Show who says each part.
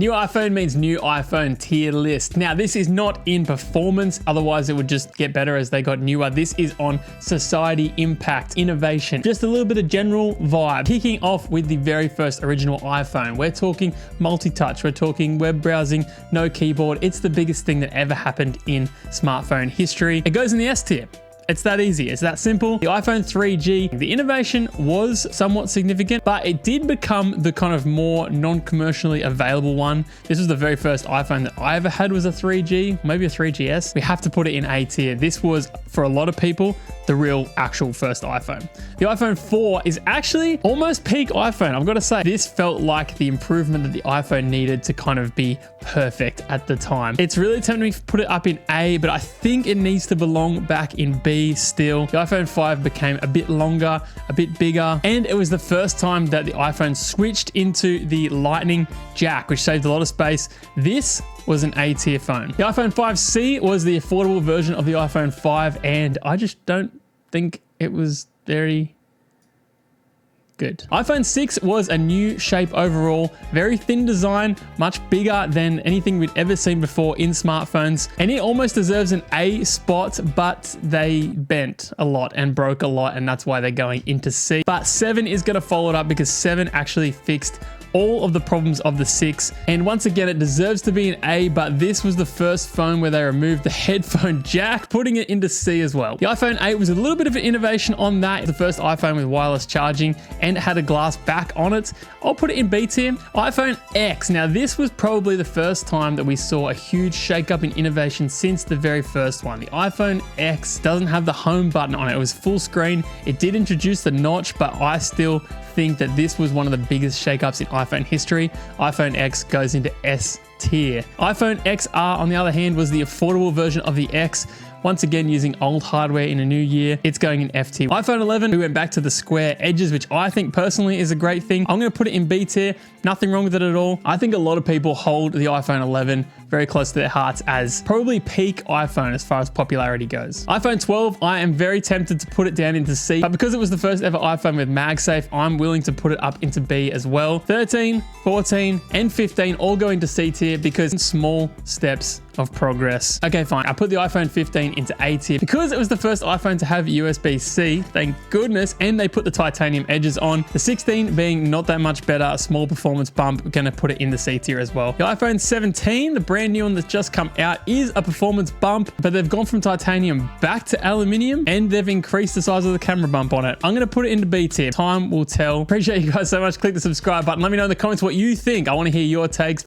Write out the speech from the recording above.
Speaker 1: New iPhone means new iPhone tier list. Now, this is not in performance, otherwise it would just get better as they got newer. This is on society, impact, innovation, just a little bit of general vibe. Kicking off with the very first original iPhone. We're talking multi-touch, we're talking web browsing, no keyboard. It's the biggest thing that ever happened in smartphone history. It goes in the S tier. It's that easy. It's that simple. The iPhone 3G, the innovation was somewhat significant, but it did become the kind of more non-commercially available one. This was the very first iPhone that I ever had was a 3G, maybe a 3GS. We have to put it in A tier. This was, for a lot of people, the real actual first iPhone. The iPhone 4 is actually almost peak iPhone. I've got to say, this felt like the improvement that the iPhone needed to kind of be perfect at the time. It's really tempting me to put it up in A, but I think it needs to belong back in B still. The iPhone 5 became a bit longer, a bit bigger, and it was the first time that the iPhone switched into the Lightning jack, which saved a lot of space. This was an A tier phone. The iPhone 5C was the affordable version of the iPhone 5, and I just don't think it was very good. iPhone 6 was a new shape overall, very thin design, much bigger than anything we'd ever seen before in smartphones, and it almost deserves an A spot, but they bent a lot and broke a lot, and that's why they're going into C. But 7 is going to follow it up because 7 actually fixed all of the problems of the 6, and once again it deserves to be an A, but this was the first phone where they removed the headphone jack, putting it into C as well. The iPhone 8 was a little bit of an innovation on that. The first iPhone with wireless charging and it had a glass back on it. I'll put it in B tier. iPhone X, now this was probably the first time that we saw a huge shakeup in innovation since the very first one. The iPhone X doesn't have the home button on it. It was full screen. It did introduce the notch, but I still think that this was one of the biggest shakeups in iPhone history. iPhone X goes into S tier. iPhone XR, on the other hand, was the affordable version of the X. Once again, using old hardware in a new year, it's going in F tier. iPhone 11, we went back to the square edges, which I think personally is a great thing. I'm going to put it in B tier. Nothing wrong with it at all. I think a lot of people hold the iPhone 11 very close to their hearts as probably peak iPhone as far as popularity goes. iPhone 12, I am very tempted to put it down into C, but because it was the first ever iPhone with MagSafe, I'm willing to put it up into B as well. 13, 14, and 15 all go into C tier because small steps of progress. Okay, fine. I put the iPhone 15 into A tier because it was the first iPhone to have USB-C, thank goodness, and they put the titanium edges on. The 16 being not that much better, a small performance bump, we're gonna put it in the C tier as well. The iPhone 17, the brand new one that's just come out, is a performance bump, but they've gone from titanium back to aluminium and they've increased the size of the camera bump on it. I'm gonna put it into B tier. Time will tell. Appreciate you guys so much. Click the subscribe button. Let me know in the comments what you think. I wanna hear your takes.